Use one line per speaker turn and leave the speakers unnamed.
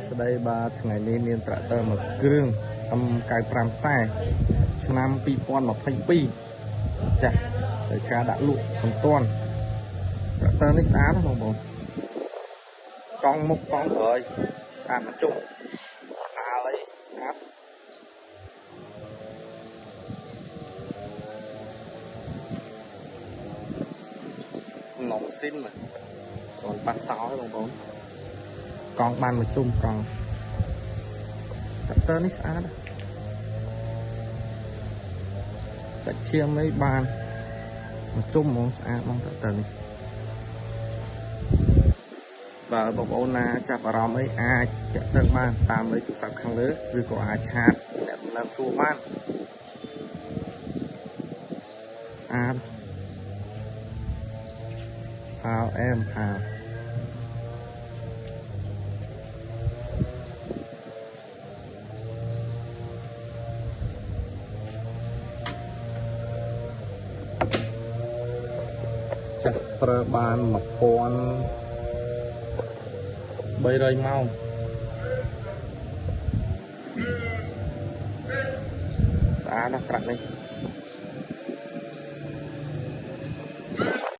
ស្ដីបាទថ្ងៃនេះមានត្រាក់ទ័រមួយគ្រឿង M95 ឆ្នាំ2022ចាស់ដោយការដាក់លក់បន្ទាន់ត្រាក់ទ័រនេះស្អាតណាស់បងប្អូនកង់មុខកង់ក្រោយអាបញ្ចុះអាលអីស្អាតសំណុំស៊ីនបងប៉ះសោបងប្អូនកង់បានមកជុំកង់ត្រាក់ទ័រនេះស្អាតសាច់ឈាមអីបានមកជុំហ្មងស្អាតហ្មងត្រាក់ទ័រនេះបើបងប្អូនណាចាប់អារម្មណ៍អីអាចតាក់ទងបានតាមលេខទូរស័ព្ទខាងលើឬក៏អាចឆាតអ្នកដំណើរសួរបានស្អាតផាវអែមផាវចាស់ប្រើបាន1300ម៉ោងស្អាតណាស់ត្រាក់នេះ